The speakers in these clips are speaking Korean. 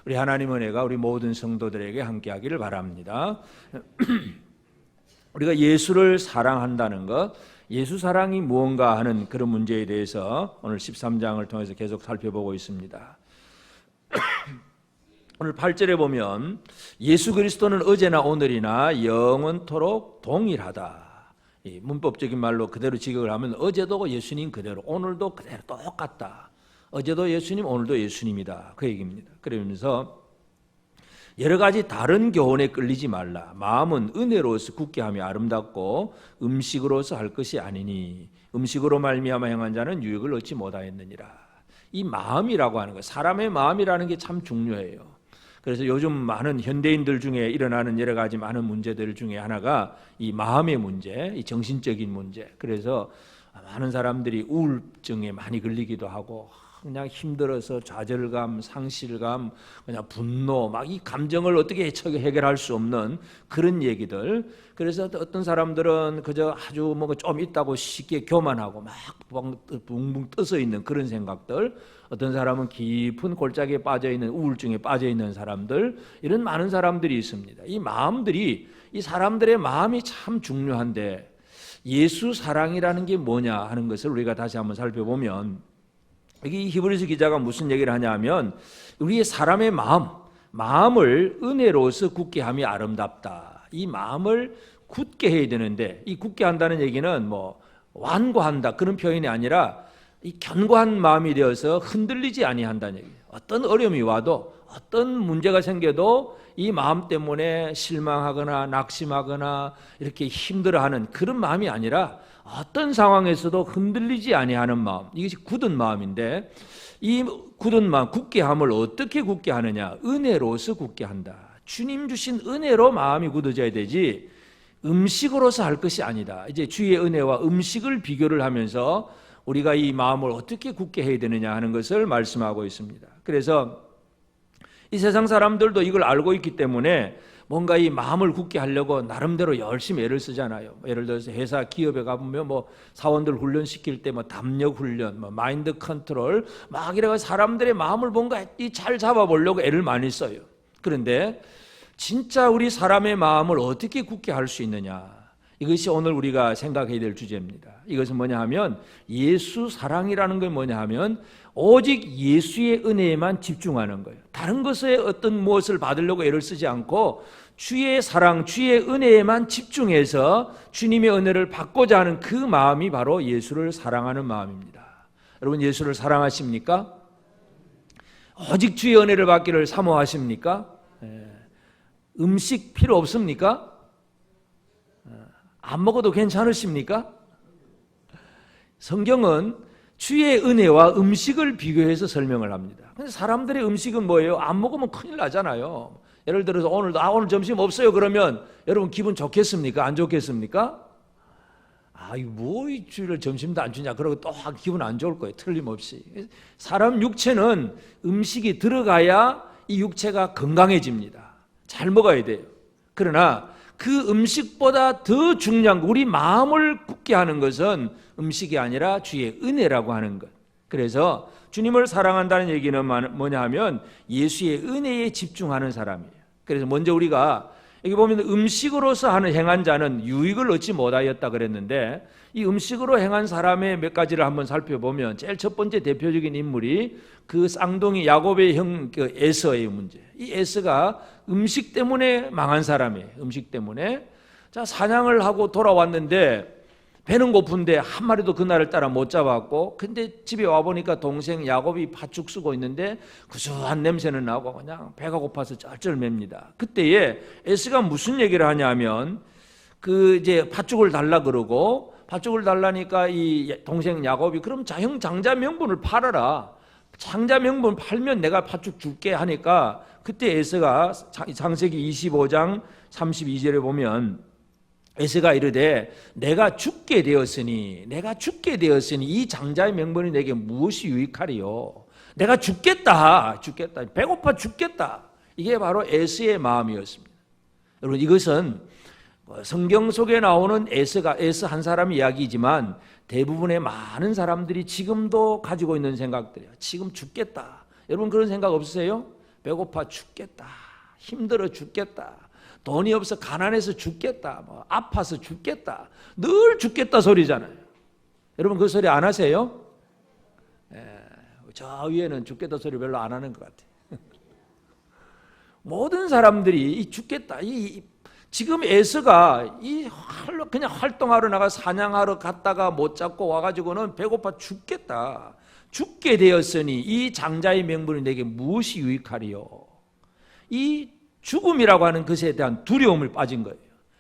우리 하나님 은혜가 우리 모든 성도들에게 함께하기를 바랍니다. 우리가 예수를 사랑한다는 것, 예수 사랑이 무언가 하는 그런 문제에 대해서 오늘 13장을 통해서 계속 살펴보고 있습니다. 오늘 8절에 보면 예수 그리스도는 어제나 오늘이나 영원토록 동일하다. 이 문법적인 말로 그대로 직역을 하면 어제도 예수님 그대로, 오늘도 그대로 똑같다. 어제도 예수님, 오늘도 예수님이다. 그 얘기입니다. 그러면서 여러 가지 다른 교훈에 끌리지 말라. 마음은 은혜로서 굳게 하며 아름답고 음식으로서 할 것이 아니니 음식으로 말미암아 행한 자는 유익을 얻지 못하였느니라. 이 마음이라고 하는 것, 사람의 마음이라는 게 참 중요해요. 그래서 요즘 많은 현대인들 중에 일어나는 여러 가지 많은 문제들 중에 하나가 이 마음의 문제, 이 정신적인 문제. 그래서 많은 사람들이 우울증에 많이 걸리기도 하고 그냥 힘들어서 좌절감, 상실감, 그냥 분노, 막 이 감정을 어떻게 해결할 수 없는 그런 얘기들. 그래서 어떤 사람들은 그저 아주 뭐 좀 있다고 쉽게 교만하고 막 붕붕 떠서 있는 그런 생각들. 어떤 사람은 깊은 골짜기에 빠져 있는 우울증에 빠져 있는 사람들, 이런 많은 사람들이 있습니다. 이 마음들이, 이 사람들의 마음이 참 중요한데 예수 사랑이라는 게 뭐냐 하는 것을 우리가 다시 한번 살펴보면, 여기 히브리서 기자가 무슨 얘기를 하냐면 우리의 사람의 마음을 은혜로서 굳게 함이 아름답다. 이 마음을 굳게 해야 되는데, 이 굳게 한다는 얘기는 뭐 완고한다 그런 표현이 아니라 이 견고한 마음이 되어서 흔들리지 아니한다는 얘기예요. 어떤 어려움이 와도, 어떤 문제가 생겨도 이 마음 때문에 실망하거나 낙심하거나 이렇게 힘들어하는 그런 마음이 아니라 어떤 상황에서도 흔들리지 아니하는 마음, 이것이 굳은 마음인데, 이 굳은 마음, 굳게 함을 어떻게 굳게 하느냐? 은혜로서 굳게 한다. 주님 주신 은혜로 마음이 굳어져야 되지 음식으로서 할 것이 아니다. 이제 주의 은혜와 음식을 비교를 하면서 우리가 이 마음을 어떻게 굳게 해야 되느냐 하는 것을 말씀하고 있습니다. 그래서 이 세상 사람들도 이걸 알고 있기 때문에 뭔가 이 마음을 굳게 하려고 나름대로 열심히 애를 쓰잖아요. 예를 들어서 회사 기업에 가보면 뭐 사원들 훈련시킬 때 뭐 담력 훈련, 뭐 마인드 컨트롤, 막 이래가 사람들의 마음을 뭔가 잘 잡아보려고 애를 많이 써요. 그런데 진짜 우리 사람의 마음을 어떻게 굳게 할 수 있느냐? 이것이 오늘 우리가 생각해야 될 주제입니다. 이것은 뭐냐 하면 예수 사랑이라는 게 뭐냐 하면 오직 예수의 은혜에만 집중하는 거예요. 다른 것에 어떤 무엇을 받으려고 애를 쓰지 않고 주의 사랑, 주의 은혜에만 집중해서 주님의 은혜를 받고자 하는 그 마음이 바로 예수를 사랑하는 마음입니다. 여러분, 예수를 사랑하십니까? 오직 주의 은혜를 받기를 사모하십니까? 음식 필요 없습니까? 안 먹어도 괜찮으십니까? 성경은 주의 은혜와 음식을 비교해서 설명을 합니다. 근데 사람들의 음식은 뭐예요? 안 먹으면 큰일 나잖아요. 예를 들어서 오늘 점심 없어요 그러면 여러분 기분 좋겠습니까? 안 좋겠습니까? 뭐 이 주일을 점심도 안 주냐 그러고 또 기분 안 좋을 거예요. 틀림없이. 사람 육체는 음식이 들어가야 이 육체가 건강해집니다. 잘 먹어야 돼요. 그러나 그 음식보다 더 중요한 우리 마음을 굳게 하는 것은 음식이 아니라 주의 은혜라고 하는 것. 그래서 주님을 사랑한다는 얘기는 뭐냐 하면 예수의 은혜에 집중하는 사람이에요. 그래서 먼저 우리가 여기 보면 음식으로서 행한 자는 유익을 얻지 못하였다 그랬는데, 이 음식으로 행한 사람의 몇 가지를 한번 살펴보면 제일 첫 번째 대표적인 인물이 그 쌍둥이 야곱의 형 에서의 문제. 이 에서가 음식 때문에 망한 사람이에요. 음식 때문에. 자, 사냥을 하고 돌아왔는데 배는 고픈데 한 마리도 그날을 따라 못 잡았고, 근데 집에 와보니까 동생 야곱이 팥죽 쓰고 있는데 구수한 냄새는 나고 그냥 배가 고파서 쩔쩔맵니다. 그때에 에서가 무슨 얘기를 하냐면 이제 팥죽을 달라 그러고, 팥죽을 달라니까 이 동생 야곱이 그럼 형 장자 명분을 팔아라. 장자 명분 팔면 내가 팥죽 줄게 하니까, 그때 에서가 창세기 25장 32절에 보면 에서가 이르되 내가 죽게 되었으니 이 장자의 명분이 내게 무엇이 유익하리요? 내가 죽겠다. 배고파 죽겠다. 이게 바로 에서의 마음이었습니다. 여러분, 이것은 성경 속에 나오는 에서 한 사람 이야기이지만 대부분의 많은 사람들이 지금도 가지고 있는 생각들이에요. 지금 죽겠다. 여러분 그런 생각 없으세요? 배고파 죽겠다, 힘들어 죽겠다, 돈이 없어 가난해서 죽겠다, 뭐 아파서 죽겠다, 늘 죽겠다 소리잖아요. 여러분 그 소리 안 하세요? 저 위에는 죽겠다 소리 별로 안 하는 것 같아요. 모든 사람들이 이 죽겠다, 지금 에서가 그냥 활동하러 나가 사냥하러 갔다가 못 잡고 와가지고는 배고파 죽겠다, 죽게 되었으니 이 장자의 명분이 내게 무엇이 유익하리요? 이 죽음이라고 하는 것에 대한 두려움을 빠진 거예요.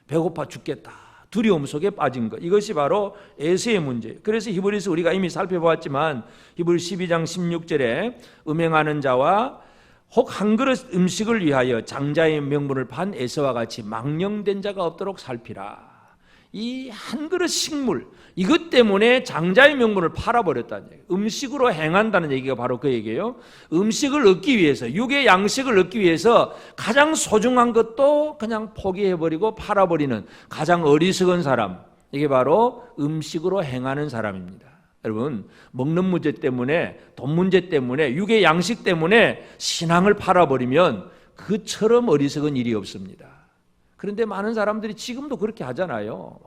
배고파 죽겠다, 두려움 속에 빠진 것, 이것이 바로 에서의 문제예요. 그래서 히브리서 우리가 이미 살펴보았지만 히브리 12장 16절에 음행하는 자와 혹 한 그릇 음식을 위하여 장자의 명분을 판 에서와 같이 망령된 자가 없도록 살피라. 이 한 그릇 식물, 이것 때문에 장자의 명분을 팔아버렸다는 얘기예요. 음식으로 행한다는 얘기가 바로 그 얘기예요. 음식을 얻기 위해서, 육의 양식을 얻기 위해서 가장 소중한 것도 그냥 포기해버리고 팔아버리는 가장 어리석은 사람, 이게 바로 음식으로 행하는 사람입니다. 여러분, 먹는 문제 때문에, 돈 문제 때문에, 육의 양식 때문에 신앙을 팔아버리면 그처럼 어리석은 일이 없습니다. 그런데 많은 사람들이 지금도 그렇게 하잖아요.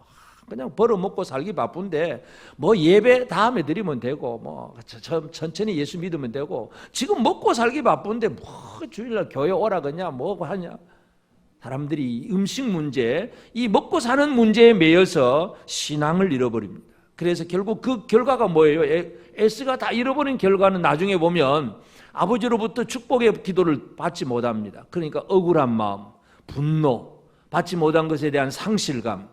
그냥 벌어먹고 살기 바쁜데 뭐 예배 다음에 드리면 되고, 뭐 천천히 예수 믿으면 되고, 지금 먹고 살기 바쁜데 뭐 주일날 교회 오라 그냐, 뭐 하냐. 사람들이 음식 문제, 이 먹고 사는 문제에 매여서 신앙을 잃어버립니다. 그래서 결국 그 결과가 뭐예요? 에스가 다 잃어버린 결과는 나중에 보면 아버지로부터 축복의 기도를 받지 못합니다. 그러니까 억울한 마음, 분노, 받지 못한 것에 대한 상실감,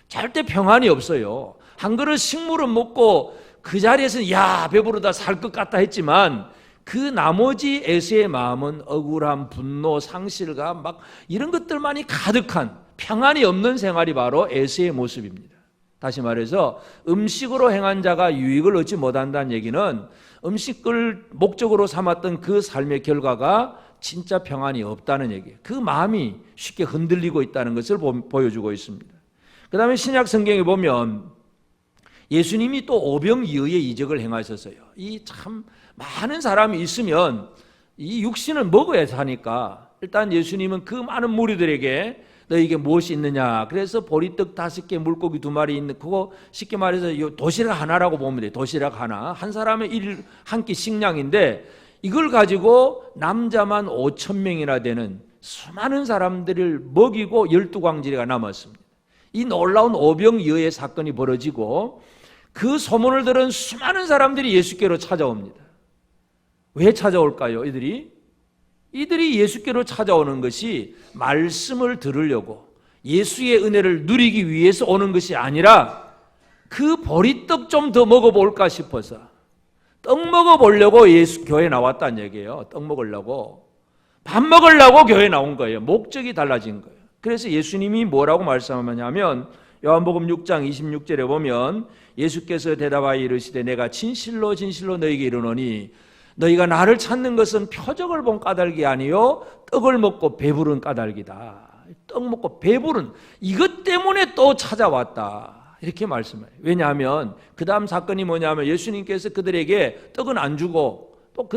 절대 평안이 없어요. 한 그릇 식물은 먹고 그 자리에서는 야 배부르다 살 것 같다 했지만 그 나머지 에서의 마음은 억울함, 분노, 상실감 막 이런 것들만이 가득한 평안이 없는 생활이 바로 에서의 모습입니다. 다시 말해서 음식으로 행한 자가 유익을 얻지 못한다는 얘기는 음식을 목적으로 삼았던 그 삶의 결과가 진짜 평안이 없다는 얘기예요. 그 마음이 쉽게 흔들리고 있다는 것을 보여주고 있습니다. 그 다음에 신약 성경에 보면 예수님이 또 오병이어의 이적을 행하셨어요. 이 참 많은 사람이 있으면 이 육신을 먹어야 사니까 일단 예수님은 그 많은 무리들에게 너에게 무엇이 있느냐, 그래서 보리떡 5개, 물고기 2마리 있는, 그거 쉽게 말해서 도시락 하나라고 보면 돼요. 도시락 하나, 한 사람의 한 끼 식량인데 이걸 가지고 남자만 5,000명이나 되는 수많은 사람들을 먹이고 12광지리가 남았습니다. 이 놀라운 오병이어의 사건이 벌어지고 그 소문을 들은 수많은 사람들이 예수께로 찾아옵니다. 왜 찾아올까요? 이들이 예수께로 찾아오는 것이 말씀을 들으려고, 예수의 은혜를 누리기 위해서 오는 것이 아니라 그 보리떡 좀 더 먹어볼까 싶어서 떡 먹어보려고 예수 교회에 나왔다는 얘기예요. 떡 먹으려고, 밥 먹으려고 교회에 나온 거예요. 목적이 달라진 거예요. 그래서 예수님이 뭐라고 말씀하냐면 요한복음 6장 26절에 보면 예수께서 대답하여 이르시되 내가 진실로 진실로 너희에게 이르노니 너희가 나를 찾는 것은 표적을 본 까닭이 아니요 떡을 먹고 배부른 까닭이다. 떡 먹고 배부른 이것 때문에 또 찾아왔다, 이렇게 말씀해요. 왜냐하면 그 다음 사건이 뭐냐면 예수님께서 그들에게 떡은 안 주고 또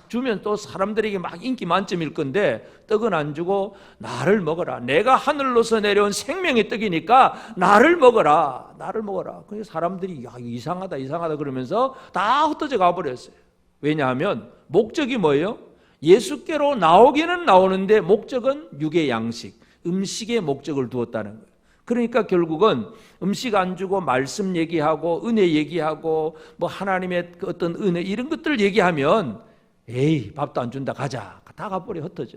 주면 또 사람들에게 막 인기 만점일 건데 떡은 안 주고 나를 먹어라, 내가 하늘로서 내려온 생명의 떡이니까 나를 먹어라, 나를 먹어라. 그래서 사람들이 야 이상하다 그러면서 다 흩어져 가버렸어요. 왜냐하면 목적이 뭐예요? 예수께로 나오기는 나오는데 목적은 육의 양식, 음식의 목적을 두었다는 거예요. 그러니까 결국은 음식 안 주고 말씀 얘기하고 은혜 얘기하고 뭐 하나님의 어떤 은혜 이런 것들 얘기하면 에이 밥도 안 준다 가자, 다 가버려, 흩어져.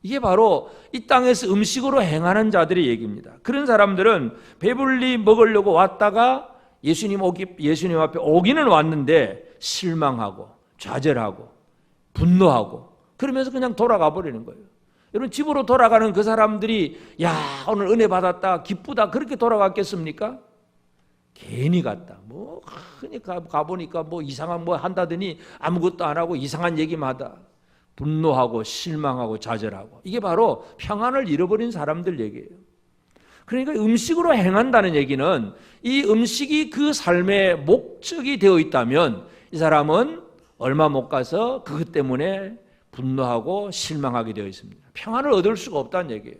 이게 바로 이 땅에서 음식으로 행하는 자들의 얘기입니다. 그런 사람들은 배불리 먹으려고 왔다가 예수님 앞에 오기는 왔는데 실망하고 좌절하고 분노하고 그러면서 그냥 돌아가 버리는 거예요. 여러분, 집으로 돌아가는 그 사람들이 야 오늘 은혜 받았다 기쁘다 그렇게 돌아갔겠습니까? 괜히 갔다. 뭐 그러니까 가보니까 뭐 이상한 뭐 한다더니 아무것도 안 하고 이상한 얘기만 하다. 분노하고 실망하고 좌절하고, 이게 바로 평안을 잃어버린 사람들 얘기예요. 그러니까 음식으로 행한다는 얘기는 이 음식이 그 삶의 목적이 되어 있다면 이 사람은 얼마 못 가서 그것 때문에 분노하고 실망하게 되어 있습니다. 평안을 얻을 수가 없다는 얘기예요.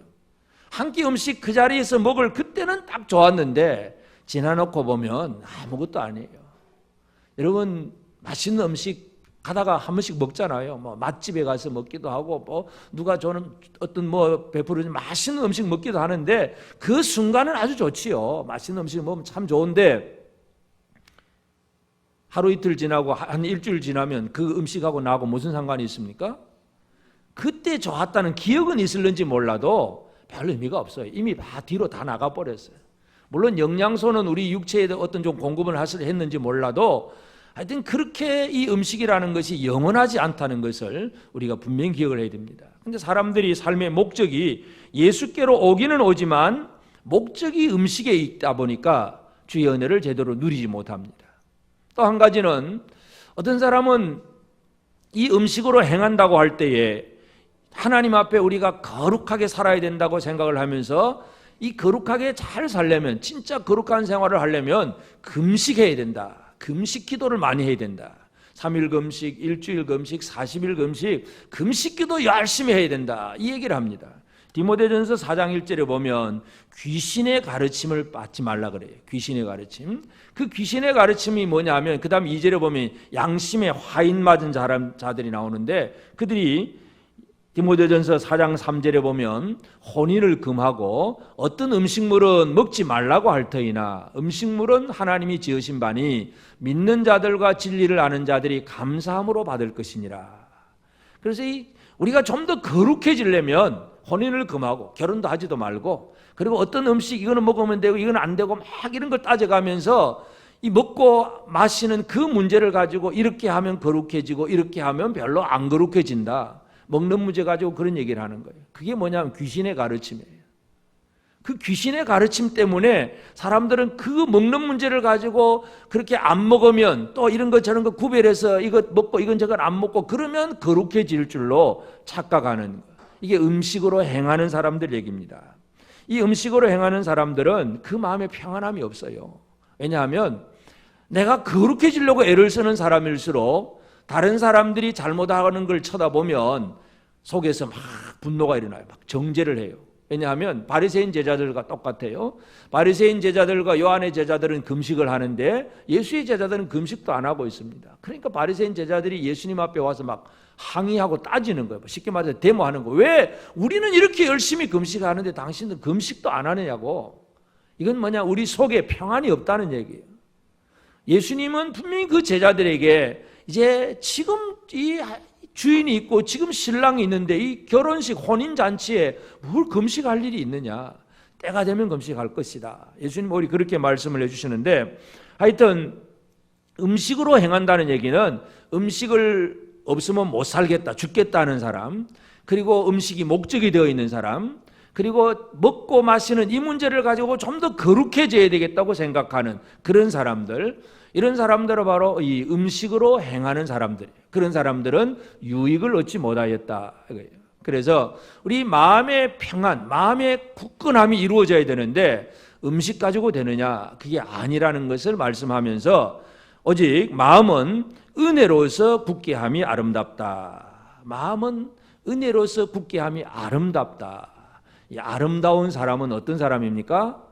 한 끼 음식 그 자리에서 먹을 그때는 딱 좋았는데 지나놓고 보면 아무것도 아니에요. 여러분 맛있는 음식 가다가 한 번씩 먹잖아요. 뭐 맛집에 가서 먹기도 하고 뭐 누가 저는 어떤 뭐 베풀어준 맛있는 음식 먹기도 하는데 그 순간은 아주 좋지요. 맛있는 음식 먹으면 참 좋은데 하루 이틀 지나고 한 일주일 지나면 그 음식하고 나하고 무슨 상관이 있습니까? 그때 좋았다는 기억은 있을는지 몰라도 별 의미가 없어요. 이미 다 뒤로 다 나가버렸어요. 물론 영양소는 우리 육체에 어떤 좀 공급을 했는지 몰라도 하여튼 그렇게 이 음식이라는 것이 영원하지 않다는 것을 우리가 분명히 기억을 해야 됩니다. 그런데 사람들이 삶의 목적이 예수께로 오기는 오지만 목적이 음식에 있다 보니까 주의 은혜를 제대로 누리지 못합니다. 또 한 가지는 어떤 사람은 이 음식으로 행한다고 할 때에 하나님 앞에 우리가 거룩하게 살아야 된다고 생각을 하면서 이 거룩하게 잘 살려면 진짜 거룩한 생활을 하려면 금식해야 된다. 금식 기도를 많이 해야 된다. 3일 금식, 일주일 금식, 40일 금식, 금식 기도 열심히 해야 된다. 이 얘기를 합니다. 디모데전서 4장 1절에 보면 귀신의 가르침을 받지 말라 그래요. 귀신의 가르침. 그 귀신의 가르침이 뭐냐면 그 다음 2절에 보면 양심에 화인 맞은 자들이 나오는데 그들이 디모데전서 4장 3절에 보면 혼인을 금하고 어떤 음식물은 먹지 말라고 할 터이나 음식물은 하나님이 지으신 바니 믿는 자들과 진리를 아는 자들이 감사함으로 받을 것이니라. 그래서 우리가 좀 더 거룩해지려면 혼인을 금하고 결혼도 하지도 말고 그리고 어떤 음식 이거는 먹으면 되고 이건 안 되고 막 이런 걸 따져가면서 이 먹고 마시는 그 문제를 가지고 이렇게 하면 거룩해지고 이렇게 하면 별로 안 거룩해진다. 먹는 문제 가지고 그런 얘기를 하는 거예요. 그게 뭐냐면 귀신의 가르침이에요. 그 귀신의 가르침 때문에 사람들은 그 먹는 문제를 가지고 그렇게 안 먹으면 또 이런 것 저런 거 구별해서 이것 먹고 이건 저건 안 먹고 그러면 거룩해질 줄로 착각하는 거예요. 이게 음식으로 행하는 사람들 얘기입니다. 이 음식으로 행하는 사람들은 그 마음에 평안함이 없어요. 왜냐하면 내가 거룩해지려고 애를 쓰는 사람일수록 다른 사람들이 잘못하는 걸 쳐다보면 속에서 막 분노가 일어나요. 막 정죄를 해요. 왜냐하면 바리새인 제자들과 똑같아요. 바리새인 제자들과 요한의 제자들은 금식을 하는데 예수의 제자들은 금식도 안 하고 있습니다. 그러니까 바리새인 제자들이 예수님 앞에 와서 막 항의하고 따지는 거예요. 쉽게 말해서 데모하는 거예요. 왜 우리는 이렇게 열심히 금식하는데 당신들 금식도 안 하느냐고. 이건 뭐냐, 우리 속에 평안이 없다는 얘기예요. 예수님은 분명히 그 제자들에게 이제 지금 이 주인이 있고 지금 신랑이 있는데 이 결혼식 혼인잔치에 뭘 금식할 일이 있느냐, 때가 되면 금식할 것이다. 예수님 우리 그렇게 말씀을 해주시는데, 하여튼 음식으로 행한다는 얘기는 음식을 없으면 못 살겠다, 죽겠다는 사람, 그리고 음식이 목적이 되어 있는 사람, 그리고 먹고 마시는 이 문제를 가지고 좀 더 거룩해져야 되겠다고 생각하는 그런 사람들, 이런 사람들은 바로 이 음식으로 행하는 사람들. 그런 사람들은 유익을 얻지 못하였다. 그래서 우리 마음의 평안, 마음의 굳건함이 이루어져야 되는데 음식 가지고 되느냐? 그게 아니라는 것을 말씀하면서 오직 마음은 은혜로서 굳게 함이 아름답다. 마음은 은혜로서 굳게 함이 아름답다. 이 아름다운 사람은 어떤 사람입니까?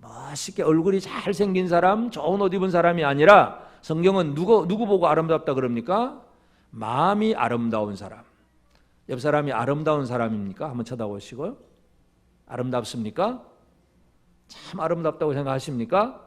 멋있게 얼굴이 잘생긴 사람, 좋은 옷 입은 사람이 아니라 성경은 누구 보고 아름답다 그럽니까? 마음이 아름다운 사람. 옆 사람이 아름다운 사람입니까? 한번 쳐다보시고요. 아름답습니까? 참 아름답다고 생각하십니까?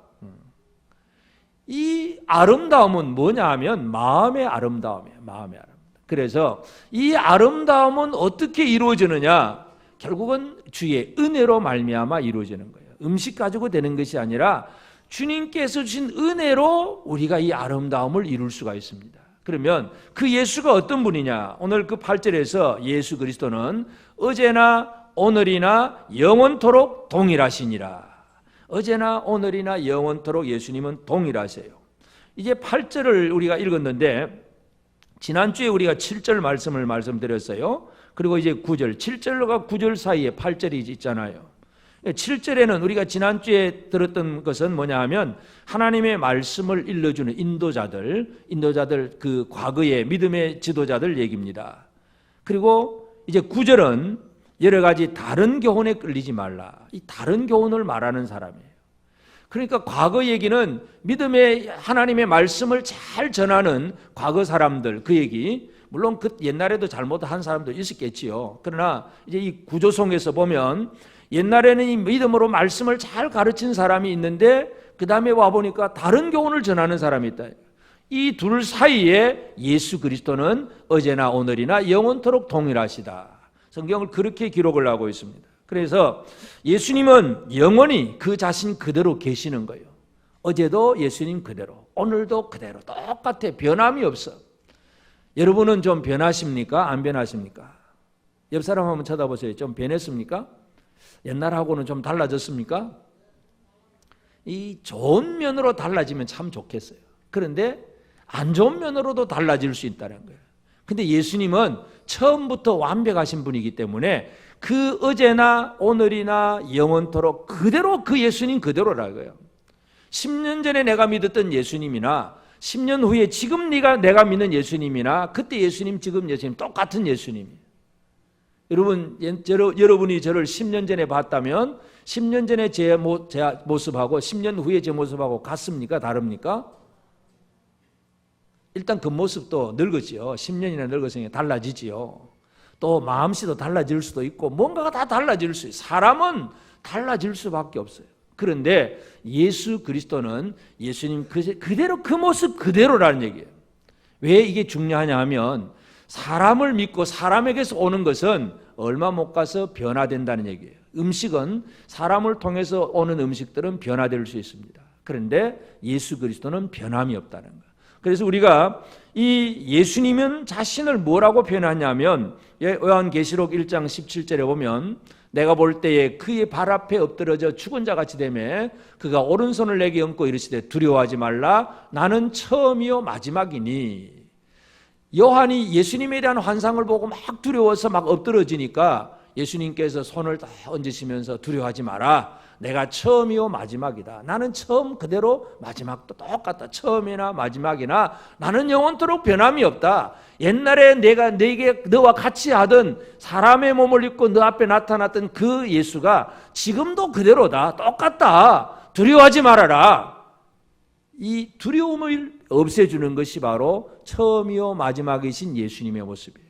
이 아름다움은 뭐냐 하면 마음의 아름다움이에요. 마음의 아름다움. 그래서 이 아름다움은 어떻게 이루어지느냐? 결국은 주의 은혜로 말미암아 이루어지는 거예요. 음식 가지고 되는 것이 아니라 주님께서 주신 은혜로 우리가 이 아름다움을 이룰 수가 있습니다. 그러면 그 예수가 어떤 분이냐? 오늘 그 8절에서 예수 그리스도는 어제나 오늘이나 영원토록 동일하시니라. 어제나 오늘이나 영원토록 예수님은 동일하세요. 이제 8절을 우리가 읽었는데 지난주에 우리가 7절 말씀을 말씀드렸어요. 그리고 이제 9절, 7절과 9절 사이에 8절이 있잖아요. 7절에는 우리가 지난주에 들었던 것은 뭐냐 하면 하나님의 말씀을 일러주는 인도자들 그 과거의 믿음의 지도자들 얘기입니다. 그리고 이제 9절은 여러 가지 다른 교훈에 끌리지 말라. 이 다른 교훈을 말하는 사람이에요. 그러니까 과거 얘기는 믿음의 하나님의 말씀을 잘 전하는 과거 사람들 그 얘기, 물론 그 옛날에도 잘못한 사람도 있었겠지요. 그러나 이제 이 구조송에서 보면 옛날에는 이 믿음으로 말씀을 잘 가르친 사람이 있는데 그 다음에 와보니까 다른 교훈을 전하는 사람이 있다. 이 둘 사이에 예수 그리스도는 어제나 오늘이나 영원토록 동일하시다. 성경을 그렇게 기록을 하고 있습니다. 그래서 예수님은 영원히 그 자신 그대로 계시는 거예요. 어제도 예수님 그대로, 오늘도 그대로 똑같아. 변함이 없어. 여러분은 좀 변하십니까? 안 변하십니까? 옆 사람 한번 쳐다보세요. 좀 변했습니까? 옛날하고는 좀 달라졌습니까? 이 좋은 면으로 달라지면 참 좋겠어요. 그런데 안 좋은 면으로도 달라질 수 있다는 거예요. 근데 예수님은 처음부터 완벽하신 분이기 때문에 그 어제나 오늘이나 영원토록 그대로 그 예수님 그대로라고요. 10년 전에 내가 믿었던 예수님이나 10년 후에 지금 내가 믿는 예수님이나 그때 예수님 지금 예수님 똑같은 예수님이에요. 여러분이 저를 10년 전에 봤다면 10년 전에 제 모습하고 10년 후에 제 모습하고 같습니까? 다릅니까? 일단 그 모습도 늙었지요. 10년이나 늙었으니 달라지지요. 또 마음씨도 달라질 수도 있고 뭔가가 다 달라질 수 있어요. 사람은 달라질 수밖에 없어요. 그런데 예수 그리스도는 예수님 그대로 그 모습 그대로라는 얘기예요. 왜 이게 중요하냐 하면 사람을 믿고 사람에게서 오는 것은 얼마 못 가서 변화된다는 얘기예요. 음식은 사람을 통해서 오는 음식들은 변화될 수 있습니다. 그런데 예수 그리스도는 변함이 없다는 거예요. 그래서 우리가 이 예수님은 자신을 뭐라고 표현하냐면 요한계시록 1장 17절에 보면 내가 볼 때에 그의 발 앞에 엎드러져 죽은 자 같이 되매 그가 오른손을 내게 얹고 이르시되 두려워하지 말라 나는 처음이요 마지막이니. 요한이 예수님에 대한 환상을 보고 막 두려워서 막 엎드러지니까 예수님께서 손을 딱 얹으시면서 두려워하지 마라. 내가 처음이요 마지막이다. 나는 처음 그대로 마지막도 똑같다. 처음이나 마지막이나 나는 영원토록 변함이 없다. 옛날에 내가 너와 같이 하던 사람의 몸을 입고 너 앞에 나타났던 그 예수가 지금도 그대로다. 똑같다. 두려워하지 말아라. 이 두려움을 없애주는 것이 바로 처음이요 마지막이신 예수님의 모습이에요.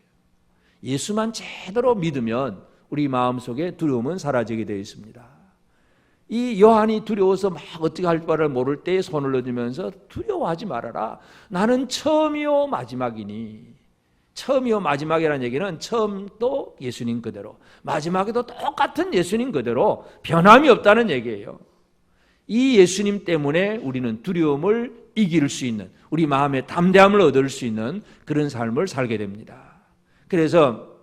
예수만 제대로 믿으면 우리 마음속에 두려움은 사라지게 되어 있습니다. 이 요한이 두려워서 막 어떻게 할 바를 모를 때에 손을 넣으면서 두려워하지 말아라. 나는 처음이요 마지막이니. 처음이요 마지막이라는 얘기는 처음도 예수님 그대로 마지막에도 똑같은 예수님 그대로 변함이 없다는 얘기예요. 이 예수님 때문에 우리는 두려움을 이길 수 있는, 우리 마음의 담대함을 얻을 수 있는 그런 삶을 살게 됩니다. 그래서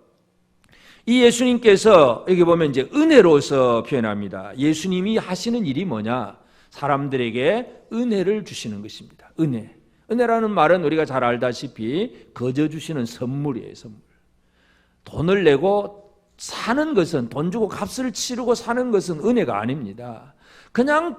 이 예수님께서 여기 보면 이제 은혜로서 표현합니다. 예수님이 하시는 일이 뭐냐? 사람들에게 은혜를 주시는 것입니다. 은혜. 은혜라는 말은 우리가 잘 알다시피 거저 주시는 선물이에요. 선물. 돈을 내고 사는 것은, 돈 주고 값을 치르고 사는 것은 은혜가 아닙니다. 그냥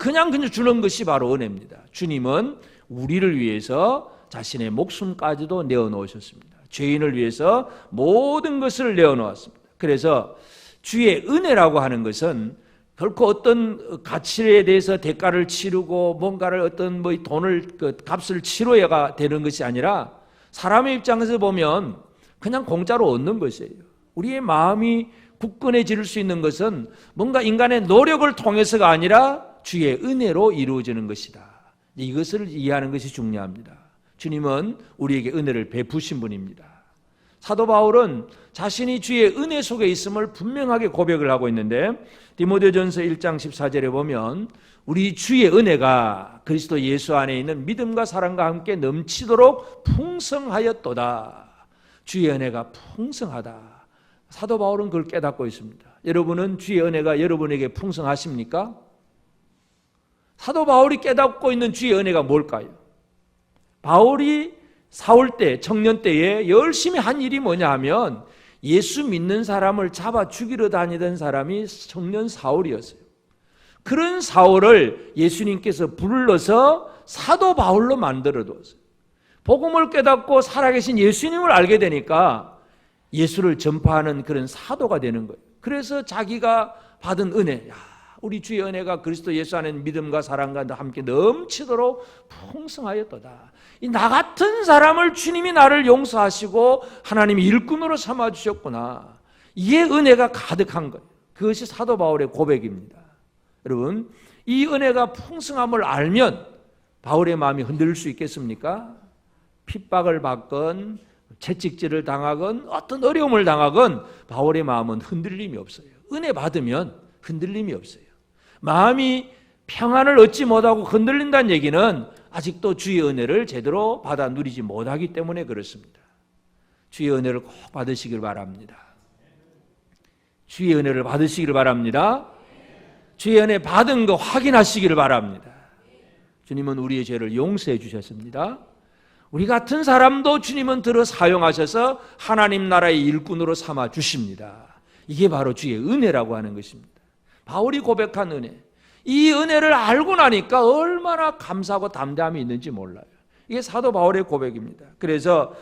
주는 것이 바로 은혜입니다. 주님은 우리를 위해서 자신의 목숨까지도 내어놓으셨습니다. 죄인을 위해서 모든 것을 내어놓았습니다. 그래서 주의 은혜라고 하는 것은 결코 어떤 가치에 대해서 대가를 치르고 뭔가를 어떤 돈을 값을 치러야 되는 것이 아니라 사람의 입장에서 보면 그냥 공짜로 얻는 것이에요. 우리의 마음이 굳건해질 수 있는 것은 뭔가 인간의 노력을 통해서가 아니라 주의 은혜로 이루어지는 것이다. 이것을 이해하는 것이 중요합니다. 주님은 우리에게 은혜를 베푸신 분입니다. 사도 바울은 자신이 주의 은혜 속에 있음을 분명하게 고백을 하고 있는데 디모데전서 1장 14절에 보면 우리 주의 은혜가 그리스도 예수 안에 있는 믿음과 사랑과 함께 넘치도록 풍성하였도다. 주의 은혜가 풍성하다. 사도 바울은 그걸 깨닫고 있습니다. 여러분은 주의 은혜가 여러분에게 풍성하십니까? 사도 바울이 깨닫고 있는 주의 은혜가 뭘까요? 바울이 사울 때, 청년 때에 열심히 한 일이 뭐냐 하면 예수 믿는 사람을 잡아 죽이러 다니던 사람이 청년 사울이었어요. 그런 사울을 예수님께서 불러서 사도 바울로 만들어 두었어요. 복음을 깨닫고 살아계신 예수님을 알게 되니까 예수를 전파하는 그런 사도가 되는 거예요. 그래서 자기가 받은 은혜, 우리 주의 은혜가 그리스도 예수 안에 믿음과 사랑과 함께 넘치도록 풍성하였도다. 이 나 같은 사람을 주님이 나를 용서하시고 하나님이 일꾼으로 삼아주셨구나. 이게 은혜가 가득한 거예요. 그것이 사도 바울의 고백입니다. 여러분, 이 은혜가 풍성함을 알면 바울의 마음이 흔들릴 수 있겠습니까? 핍박을 받건 채찍질을 당하건 어떤 어려움을 당하건 바울의 마음은 흔들림이 없어요. 은혜 받으면 흔들림이 없어요. 마음이 평안을 얻지 못하고 흔들린다는 얘기는 아직도 주의 은혜를 제대로 받아 누리지 못하기 때문에 그렇습니다. 주의 은혜를 꼭 받으시길 바랍니다. 주의 은혜를 받으시길 바랍니다. 주의 은혜 받은 거 확인하시기를 바랍니다. 주님은 우리의 죄를 용서해 주셨습니다. 우리 같은 사람도 주님은 들어 사용하셔서 하나님 나라의 일꾼으로 삼아 주십니다. 이게 바로 주의 은혜라고 하는 것입니다. 바울이 고백한 은혜, 이 은혜를 알고 나니까 얼마나 감사하고 담대함이 있는지 몰라요. 이게 사도 바울의 고백입니다. 그래서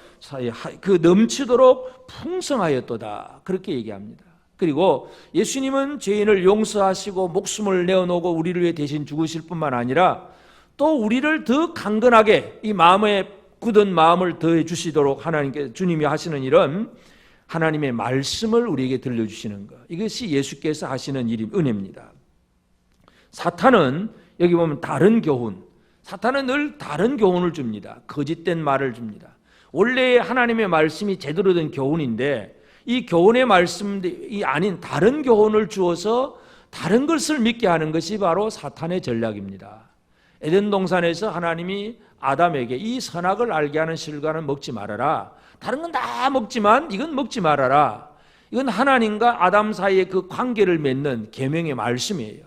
그 넘치도록 풍성하였도다 그렇게 얘기합니다. 그리고 예수님은 죄인을 용서하시고 목숨을 내어놓고 우리를 위해 대신 죽으실 뿐만 아니라 또 우리를 더 강건하게 이 마음에 굳은 마음을 더해 주시도록 하나님께 주님이 하시는 일은 하나님의 말씀을 우리에게 들려주시는 것, 이것이 예수께서 하시는 일이 은혜입니다. 사탄은 여기 보면 다른 교훈, 사탄은 늘 다른 교훈을 줍니다. 거짓된 말을 줍니다. 원래 하나님의 말씀이 제대로 된 교훈인데 이 교훈의 말씀이 아닌 다른 교훈을 주어서 다른 것을 믿게 하는 것이 바로 사탄의 전략입니다. 에덴 동산에서 하나님이 아담에게 이 선악을 알게 하는 실과는 먹지 말아라. 다른 건 다 먹지만 이건 먹지 말아라. 이건 하나님과 아담 사이의 그 관계를 맺는 계명의 말씀이에요.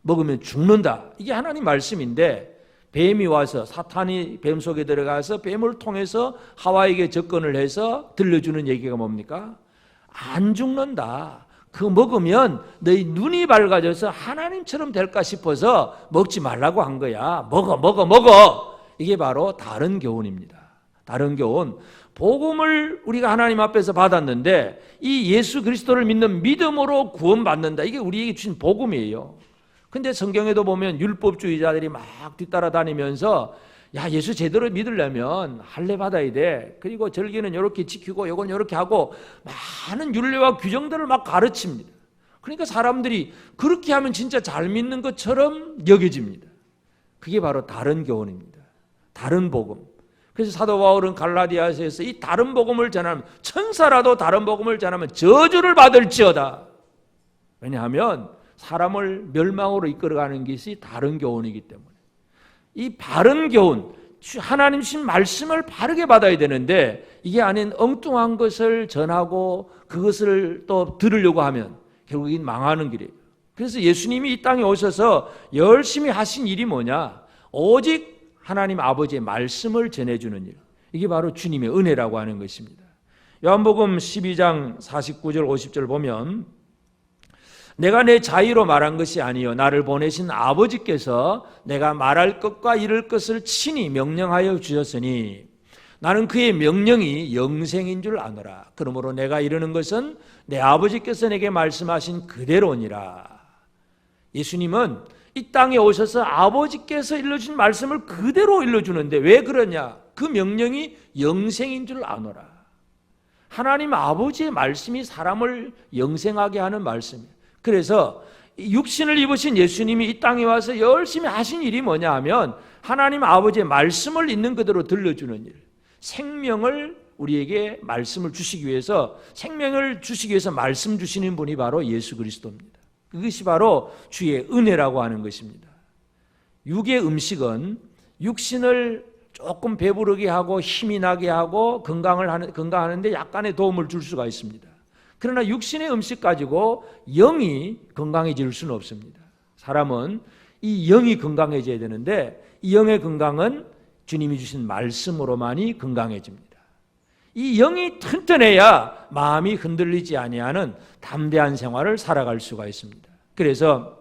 먹으면 죽는다. 이게 하나님 말씀인데 뱀이 와서 사탄이 뱀 속에 들어가서 뱀을 통해서 하와에게 접근을 해서 들려주는 얘기가 뭡니까? 안 죽는다. 그거 먹으면 너희 눈이 밝아져서 하나님처럼 될까 싶어서 먹지 말라고 한 거야. 먹어. 이게 바로 다른 교훈입니다. 다른 교훈. 복음을 우리가 하나님 앞에서 받았는데 이 예수 그리스도를 믿는 믿음으로 구원받는다. 이게 우리에게 주신 복음이에요. 근데 성경에도 보면 율법주의자들이 막 뒤따라다니면서 야, 예수 제대로 믿으려면 할례 받아야 돼. 그리고 절기는 이렇게 지키고 이건 이렇게 하고 많은 율례와 규정들을 막 가르칩니다. 그러니까 사람들이 그렇게 하면 진짜 잘 믿는 것처럼 여겨집니다. 그게 바로 다른 교훈입니다. 다른 복음. 그래서 사도 바울은 갈라디아서에서 이 다른 복음을 전하면 천사라도 다른 복음을 전하면 저주를 받을지어다. 왜냐하면 사람을 멸망으로 이끌어가는 것이 다른 교훈이기 때문에 이 바른 교훈, 하나님 신 말씀을 바르게 받아야 되는데 이게 아닌 엉뚱한 것을 전하고 그것을 또 들으려고 하면 결국엔 망하는 길이에요. 그래서 예수님이 이 땅에 오셔서 열심히 하신 일이 뭐냐? 오직 하나님 아버지의 말씀을 전해주는 일. 이게 바로 주님의 은혜라고 하는 것입니다. 요한복음 12장 49절 50절 보면 내가 내 자의로 말한 것이 아니요 나를 보내신 아버지께서 내가 말할 것과 이룰 것을 친히 명령하여 주셨으니 나는 그의 명령이 영생인 줄 아노라. 그러므로 내가 이르는 것은 내 아버지께서 내게 말씀하신 그대로니라. 예수님은 이 땅에 오셔서 아버지께서 일러주신 말씀을 그대로 일러주는데 왜 그러냐? 그 명령이 영생인 줄 아노라. 하나님 아버지의 말씀이 사람을 영생하게 하는 말씀이에요. 그래서 육신을 입으신 예수님이 이 땅에 와서 열심히 하신 일이 뭐냐 하면 하나님 아버지의 말씀을 있는 그대로 들려주는 일. 생명을 우리에게 말씀을 주시기 위해서 생명을 주시기 위해서 말씀 주시는 분이 바로 예수 그리스도입니다. 그것이 바로 주의 은혜라고 하는 것입니다. 육의 음식은 육신을 조금 배부르게 하고 힘이 나게 하고 건강하는데 약간의 도움을 줄 수가 있습니다. 그러나 육신의 음식 가지고 영이 건강해질 수는 없습니다. 사람은 이 영이 건강해져야 되는데 이 영의 건강은 주님이 주신 말씀으로만이 건강해집니다. 이 영이 튼튼해야 마음이 흔들리지 아니하는 담대한 생활을 살아갈 수가 있습니다. 그래서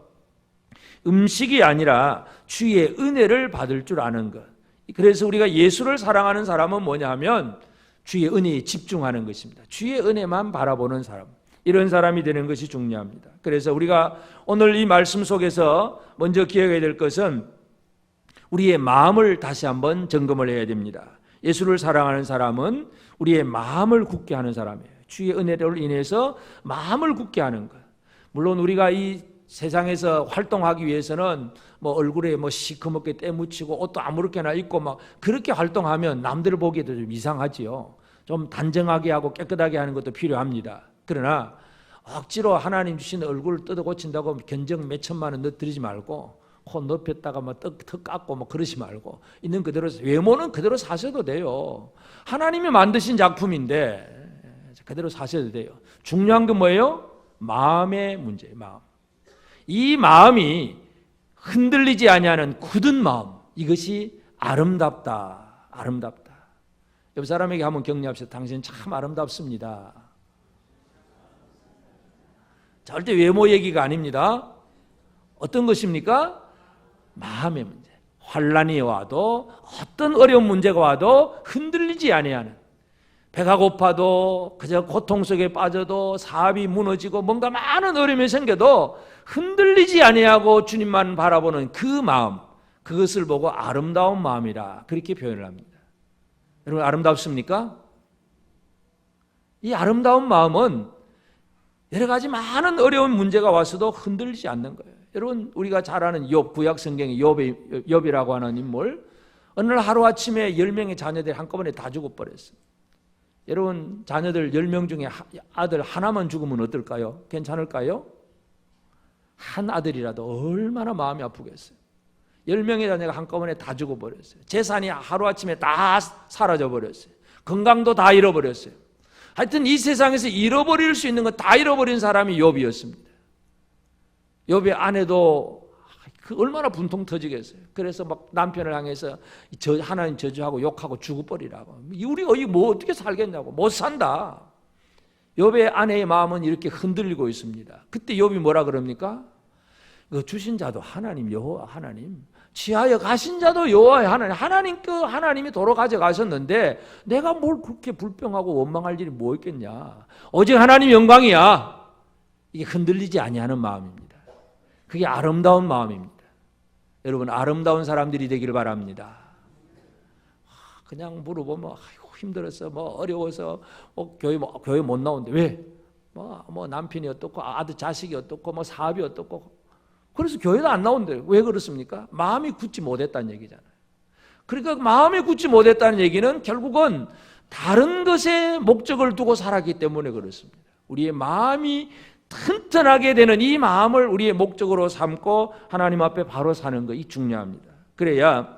음식이 아니라 주의 은혜를 받을 줄 아는 것. 그래서 우리가 예수를 사랑하는 사람은 뭐냐 하면 주의 은혜에 집중하는 것입니다. 주의 은혜만 바라보는 사람, 이런 사람이 되는 것이 중요합니다. 그래서 우리가 오늘 이 말씀 속에서 먼저 기억해야 될 것은 우리의 마음을 다시 한번 점검을 해야 됩니다. 예수를 사랑하는 사람은 우리의 마음을 굳게 하는 사람이에요. 주의 은혜를 인해서 마음을 굳게 하는 것. 물론 우리가 이 세상에서 활동하기 위해서는 뭐 얼굴에 뭐 시커멓게 때 묻히고 옷도 아무렇게나 입고 막 그렇게 활동하면 남들 보기에도 좀 이상하지요. 좀 단정하게 하고 깨끗하게 하는 것도 필요합니다. 그러나 억지로 하나님 주신 얼굴을 뜯어 고친다고 견적 몇 천만 원 넣어드리지 말고 코 높였다가 뭐 턱 깎고 뭐 그러지 말고 있는 그대로, 외모는 그대로 사셔도 돼요. 하나님이 만드신 작품인데 그대로 사셔도 돼요. 중요한 건 뭐예요? 마음의 문제예요. 마음. 이 마음이 흔들리지 아니하는 굳은 마음, 이것이 아름답다. 아름답다. 옆 사람에게 한번 격려합시다. 당신 참 아름답습니다. 절대 외모 얘기가 아닙니다. 어떤 것입니까? 마음의 문제. 환난이 와도 어떤 어려운 문제가 와도 흔들리지 아니하는, 배가 고파도 그저 고통 속에 빠져도 사업이 무너지고 뭔가 많은 어려움이 생겨도 흔들리지 아니하고 주님만 바라보는 그 마음, 그것을 보고 아름다운 마음이라 그렇게 표현을 합니다. 여러분 아름답습니까? 이 아름다운 마음은 여러 가지 많은 어려운 문제가 왔어도 흔들리지 않는 거예요. 여러분 우리가 잘 아는 욥, 구약 성경의 욥이라고 하는 인물, 어느 날 하루아침에 10명의 자녀들이 한꺼번에 다 죽어버렸어요. 여러분 자녀들 10명 중에 아들 하나만 죽으면 어떨까요? 괜찮을까요? 한 아들이라도 얼마나 마음이 아프겠어요. 10명의 자녀가 한꺼번에 다 죽어버렸어요. 재산이 하루아침에 다 사라져버렸어요. 건강도 다 잃어버렸어요. 하여튼 이 세상에서 잃어버릴 수 있는 거 다 잃어버린 사람이 욥이었습니다. 욥의 아내도 얼마나 분통 터지겠어요. 그래서 막 남편을 향해서 하나님 저주하고 욕하고 죽어버리라고. 우리 뭐 어떻게 살겠냐고. 못 산다. 욥의 아내의 마음은 이렇게 흔들리고 있습니다. 그때 욥이 뭐라 그럽니까? 그 주신 자도 하나님, 여호와 하나님, 지하에 가신 자도 여호와 하나님, 하나님이 도로 가져가셨는데 내가 뭘 그렇게 불평하고 원망할 일이 뭐 있겠냐. 오직 하나님 영광이야. 이게 흔들리지 아니하는 마음입니다. 그게 아름다운 마음입니다. 여러분 아름다운 사람들이 되기를 바랍니다. 그냥 물어보면 아이고 힘들었어, 뭐 어려워서 교회 못 나오는데 왜? 뭐 남편이 어떻고 아들 자식이 어떻고 뭐 사업이 어떻고, 그래서 교회도 안 나오는데 왜 그렇습니까? 마음이 굳지 못했다는 얘기잖아요. 그러니까 마음이 굳지 못했다는 얘기는 결국은 다른 것에 목적을 두고 살았기 때문에 그렇습니다. 우리의 마음이 튼튼하게 되는 이 마음을 우리의 목적으로 삼고 하나님 앞에 바로 사는 것이 중요합니다. 그래야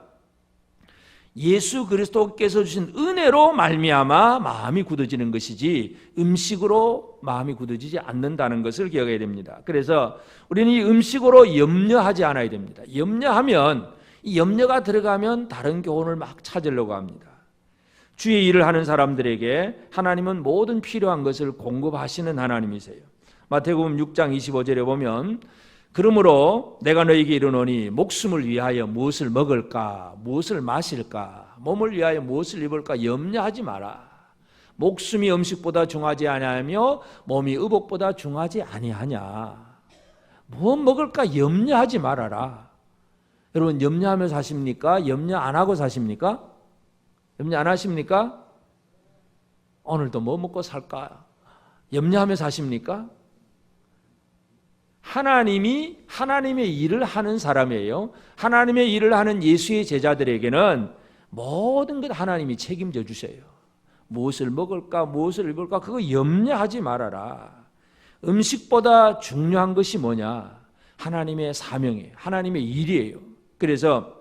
예수 그리스도께서 주신 은혜로 말미암아 마음이 굳어지는 것이지 음식으로 마음이 굳어지지 않는다는 것을 기억해야 됩니다. 그래서 우리는 이 음식으로 염려하지 않아야 됩니다. 염려하면, 이 염려가 들어가면 다른 교훈을 막 찾으려고 합니다. 주의 일을 하는 사람들에게 하나님은 모든 필요한 것을 공급하시는 하나님이세요. 마태복음 6장 25절에 보면 그러므로 내가 너희에게 이르노니 목숨을 위하여 무엇을 먹을까, 무엇을 마실까, 몸을 위하여 무엇을 입을까 염려하지 마라. 목숨이 음식보다 중하지 아니하며 몸이 의복보다 중하지 아니하냐. 뭐 먹을까 염려하지 말아라. 여러분 염려하며 사십니까? 염려 안 하고 사십니까? 염려 안 하십니까? 오늘도 뭐 먹고 살까? 염려하며 사십니까? 하나님이 하나님의 일을 하는 사람이에요. 하나님의 일을 하는 예수의 제자들에게는 모든 것 하나님이 책임져 주세요. 무엇을 먹을까, 무엇을 입을까, 그거 염려하지 말아라. 음식보다 중요한 것이 뭐냐? 하나님의 사명이에요. 하나님의 일이에요. 그래서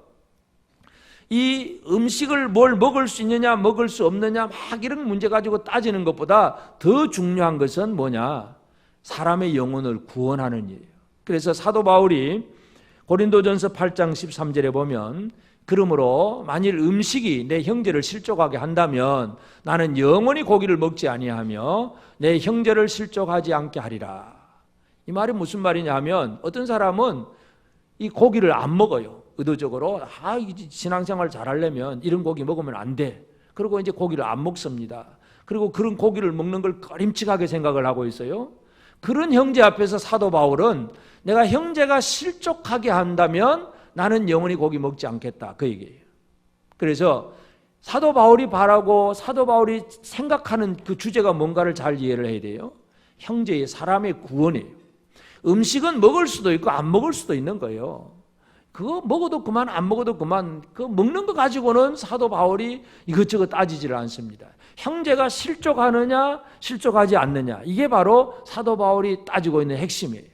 이 음식을 뭘 먹을 수 있느냐, 먹을 수 없느냐, 막 이런 문제 가지고 따지는 것보다 더 중요한 것은 뭐냐? 사람의 영혼을 구원하는 일이에요. 그래서 사도 바울이 고린도전서 8장 13절에 보면 그러므로 만일 음식이 내 형제를 실족하게 한다면 나는 영원히 고기를 먹지 아니하며 내 형제를 실족하지 않게 하리라. 이 말이 무슨 말이냐 하면 어떤 사람은 이 고기를 안 먹어요. 의도적으로 신앙생활 잘하려면 이런 고기 먹으면 안 돼. 그리고 이제 고기를 안 먹습니다. 그리고 그런 고기를 먹는 걸 꺼림칙하게 생각을 하고 있어요. 그런 형제 앞에서 사도 바울은 내가 형제가 실족하게 한다면 나는 영원히 고기 먹지 않겠다, 그 얘기예요. 그래서 사도 바울이 바라고 사도 바울이 생각하는 그 주제가 뭔가를 잘 이해를 해야 돼요. 형제의, 사람의 구원이에요. 음식은 먹을 수도 있고 안 먹을 수도 있는 거예요. 그거 먹어도 그만, 안 먹어도 그만. 그 먹는 거 가지고는 사도 바울이 이것저것 따지지를 않습니다. 형제가 실족하느냐 실족하지 않느냐, 이게 바로 사도 바울이 따지고 있는 핵심이에요.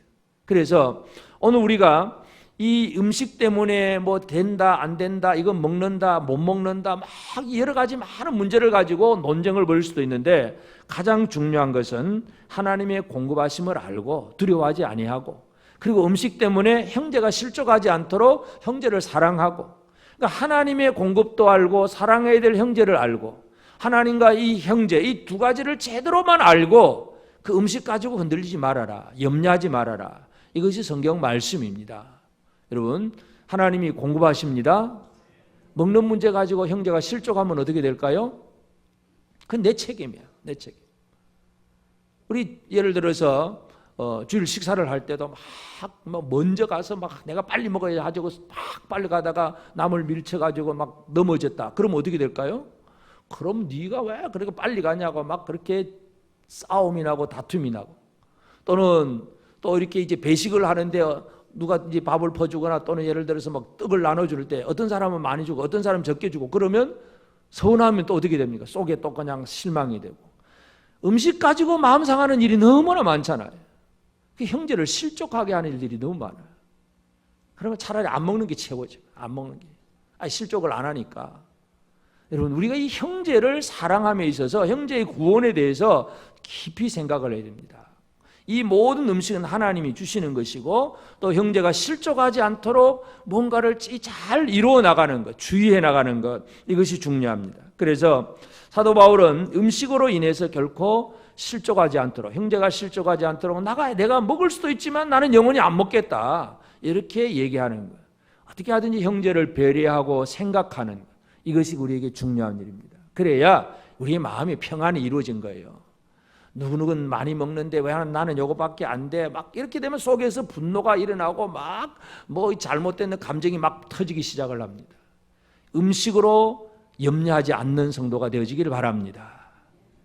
그래서 오늘 우리가 이 음식 때문에 뭐 된다 안 된다, 이건 먹는다 못 먹는다, 막 여러 가지 많은 문제를 가지고 논쟁을 벌일 수도 있는데, 가장 중요한 것은 하나님의 공급하심을 알고 두려워하지 아니하고, 그리고 음식 때문에 형제가 실족하지 않도록 형제를 사랑하고, 그러니까 하나님의 공급도 알고 사랑해야 될 형제를 알고, 하나님과 이 형제, 이 두 가지를 제대로만 알고 그 음식 가지고 흔들리지 말아라, 염려하지 말아라. 이것이 성경 말씀입니다. 여러분, 하나님이 공급하십니다. 먹는 문제 가지고 형제가 실족하면 어떻게 될까요? 그건 내 책임이야, 내 책임. 우리 예를 들어서 주일 식사를 할 때도 막 먼저 가서 막 내가 빨리 먹어야 하자고 막 빨리 가다가 남을 밀쳐가지고 막 넘어졌다. 그럼 어떻게 될까요? 그럼 네가 왜 그렇게 빨리 가냐고 막 그렇게 싸움이 나고 다툼이 나고, 또는 또 이렇게 이제 배식을 하는데 누가 이제 밥을 퍼주거나, 또는 예를 들어서 막 떡을 나눠줄 때 어떤 사람은 많이 주고 어떤 사람은 적게 주고, 그러면 서운하면 또 어떻게 됩니까? 속에 또 그냥 실망이 되고. 음식 가지고 마음 상하는 일이 너무나 많잖아요. 그 형제를 실족하게 하는 일들이 너무 많아요. 그러면 차라리 안 먹는 게 최고죠. 안 먹는 게. 실족을 안 하니까. 여러분, 우리가 이 형제를 사랑함에 있어서 형제의 구원에 대해서 깊이 생각을 해야 됩니다. 이 모든 음식은 하나님이 주시는 것이고, 또 형제가 실족하지 않도록 뭔가를 잘 이루어 나가는 것, 주의해 나가는 것, 이것이 중요합니다. 그래서 사도 바울은 음식으로 인해서 결코 실족하지 않도록, 형제가 실족하지 않도록 내가 먹을 수도 있지만 나는 영원히 안 먹겠다, 이렇게 얘기하는 것. 어떻게 하든지 형제를 배려하고 생각하는 것, 이것이 우리에게 중요한 일입니다. 그래야 우리의 마음이 평안이 이루어진 거예요. 누구누구는 많이 먹는데 왜 나는 요거밖에 안 돼? 막 이렇게 되면 속에서 분노가 일어나고 막 뭐 잘못된 감정이 막 터지기 시작을 합니다. 음식으로 염려하지 않는 성도가 되어지기를 바랍니다.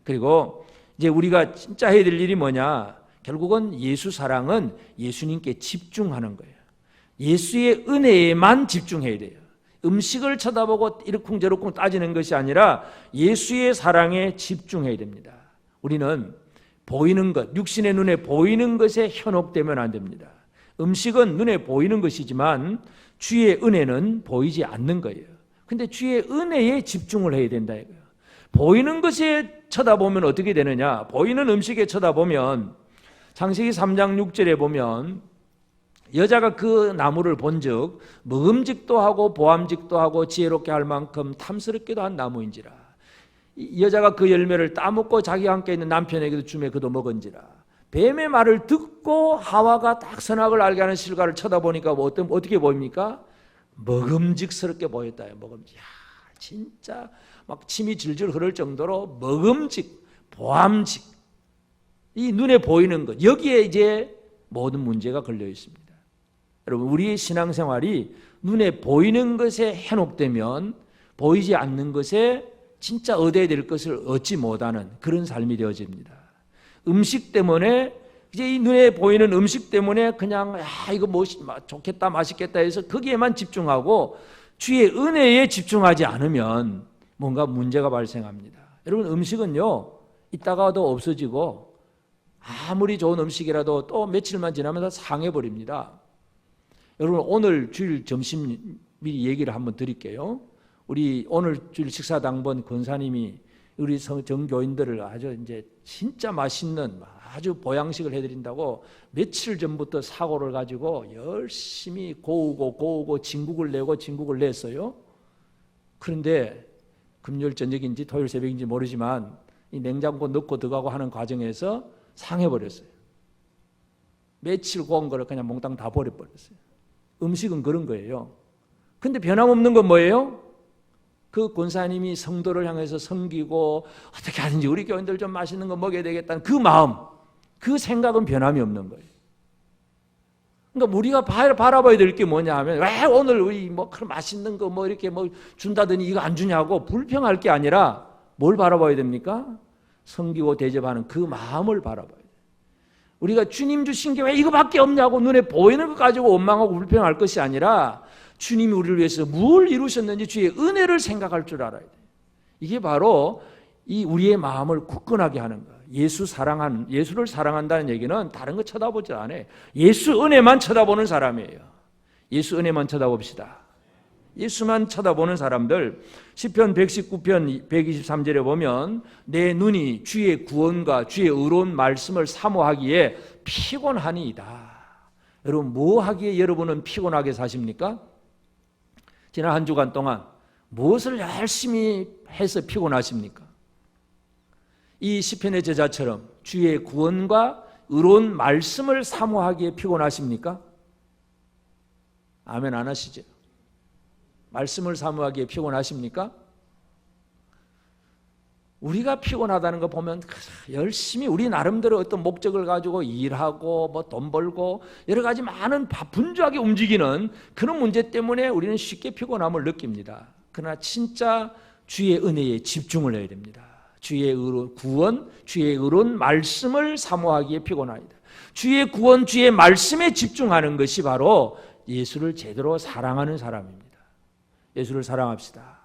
그리고 이제 우리가 진짜 해야 될 일이 뭐냐? 결국은 예수 사랑은 예수님께 집중하는 거예요. 예수의 은혜에만 집중해야 돼요. 음식을 쳐다보고 이러쿵저러쿵 따지는 것이 아니라 예수의 사랑에 집중해야 됩니다. 우리는 보이는 것, 육신의 눈에 보이는 것에 현혹되면 안 됩니다. 음식은 눈에 보이는 것이지만 주의 은혜는 보이지 않는 거예요. 근데 주의 은혜에 집중을 해야 된다 이거예요. 보이는 것에 쳐다보면 어떻게 되느냐? 보이는 음식에 쳐다보면 창세기 3장 6절에 보면 여자가 그 나무를 본즉 먹음직도 하고 보암직도 하고 지혜롭게 할 만큼 탐스럽기도 한 나무인지라. 여자가 그 열매를 따먹고 자기와 함께 있는 남편에게도 주매 그도 먹은지라. 뱀의 말을 듣고 하와가 딱 선악을 알게 하는 실과를 쳐다보니까 어떻게 보입니까? 먹음직스럽게 보였다. 먹음직. 진짜 막 침이 질질 흐를 정도로 먹음직, 보암직. 이 눈에 보이는 것, 여기에 이제 모든 문제가 걸려 있습니다. 여러분, 우리의 신앙생활이 눈에 보이는 것에 현혹되면 보이지 않는 것에 진짜 얻어야 될 것을 얻지 못하는 그런 삶이 되어집니다. 음식 때문에, 이제 이 눈에 보이는 음식 때문에 그냥 이거 뭐 좋겠다 맛있겠다 해서 거기에만 집중하고 주의 은혜에 집중하지 않으면 뭔가 문제가 발생합니다. 여러분, 음식은요 이따가도 없어지고 아무리 좋은 음식이라도 또 며칠만 지나면 다 상해버립니다. 여러분, 오늘 주일 점심 미리 얘기를 한번 드릴게요. 우리 오늘 주일 식사 당번 권사님이 우리 정교인들을 아주 이제 진짜 맛있는 아주 보양식을 해드린다고 며칠 전부터 사고를 가지고 열심히 고우고 진국을 냈어요. 그런데 금요일 저녁인지 토요일 새벽인지 모르지만 이 냉장고 넣고 들어가고 하는 과정에서 상해버렸어요. 며칠 고운 거를 그냥 몽땅 다 버려버렸어요. 음식은 그런 거예요. 근데 변함없는 건 뭐예요? 그 권사님이 성도를 향해서 섬기고 어떻게 하든지 우리 교인들 좀 맛있는 거 먹여야 되겠다는 그 마음, 그 생각은 변함이 없는 거예요. 그러니까 우리가 바라봐야 될 게 뭐냐 하면 왜 오늘 우리 뭐 그런 맛있는 거 뭐 이렇게 뭐 준다더니 이거 안 주냐고 불평할 게 아니라 뭘 바라봐야 됩니까? 섬기고 대접하는 그 마음을 바라봐야 돼요. 우리가 주님 주신 게 왜 이거밖에 없냐고 눈에 보이는 것 가지고 원망하고 불평할 것이 아니라 주님이 우리를 위해서 뭘 이루셨는지 주의 은혜를 생각할 줄 알아야 돼요. 이게 바로 이 우리의 마음을 굳건하게 하는 거예요. 예수를 사랑한다는 얘기는 다른 거 쳐다보지 않아요. 예수 은혜만 쳐다보는 사람이에요. 예수 은혜만 쳐다봅시다. 예수만 쳐다보는 사람들, 시편 119편 123절에 보면 내 눈이 주의 구원과 주의 의로운 말씀을 사모하기에 피곤하니이다. 여러분, 뭐 하기에 여러분은 피곤하게 사십니까? 지난 한 주간 동안 무엇을 열심히 해서 피곤하십니까? 이 시편의 저자처럼 주의 구원과 의로운 말씀을 사모하기에 피곤하십니까? 아멘 안 하시죠? 말씀을 사모하기에 피곤하십니까? 우리가 피곤하다는 거 보면 열심히 우리 나름대로 어떤 목적을 가지고 일하고 뭐 돈 벌고 여러 가지 많은 분주하게 움직이는 그런 문제 때문에 우리는 쉽게 피곤함을 느낍니다. 그러나 진짜 주의 은혜에 집중을 해야 됩니다. 주의 구원, 주의 의로운 말씀을 사모하기에 피곤합니다. 주의 구원, 주의 말씀에 집중하는 것이 바로 예수를 제대로 사랑하는 사람입니다. 예수를 사랑합시다.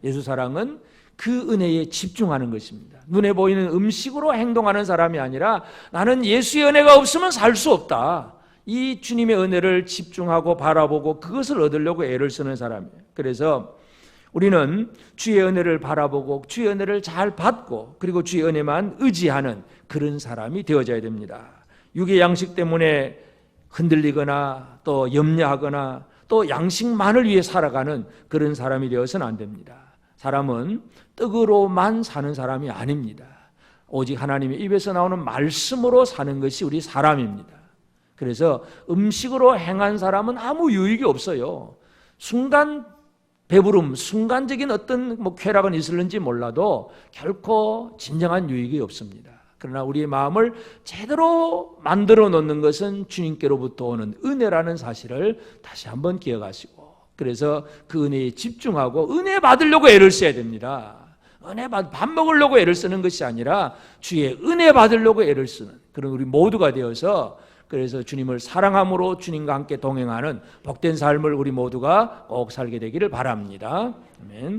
예수 사랑은 그 은혜에 집중하는 것입니다. 눈에 보이는 음식으로 행동하는 사람이 아니라 나는 예수의 은혜가 없으면 살 수 없다. 이 주님의 은혜를 집중하고 바라보고 그것을 얻으려고 애를 쓰는 사람이에요. 그래서 우리는 주의 은혜를 바라보고 주의 은혜를 잘 받고 그리고 주의 은혜만 의지하는 그런 사람이 되어져야 됩니다. 육의 양식 때문에 흔들리거나 또 염려하거나 또 양식만을 위해 살아가는 그런 사람이 되어서는 안 됩니다. 사람은 떡으로만 사는 사람이 아닙니다. 오직 하나님의 입에서 나오는 말씀으로 사는 것이 우리 사람입니다. 그래서 음식으로 행한 사람은 아무 유익이 없어요. 순간 배부름, 순간적인 어떤 쾌락은 있을는지 몰라도 결코 진정한 유익이 없습니다. 그러나 우리의 마음을 제대로 만들어 놓는 것은 주님께로부터 오는 은혜라는 사실을 다시 한번 기억하시고 그래서 그 은혜에 집중하고 은혜 받으려고 애를 써야 됩니다. 밥 먹으려고 애를 쓰는 것이 아니라 주의 은혜 받으려고 애를 쓰는 그런 우리 모두가 되어서 그래서 주님을 사랑함으로 주님과 함께 동행하는 복된 삶을 우리 모두가 꼭 살게 되기를 바랍니다. 아멘.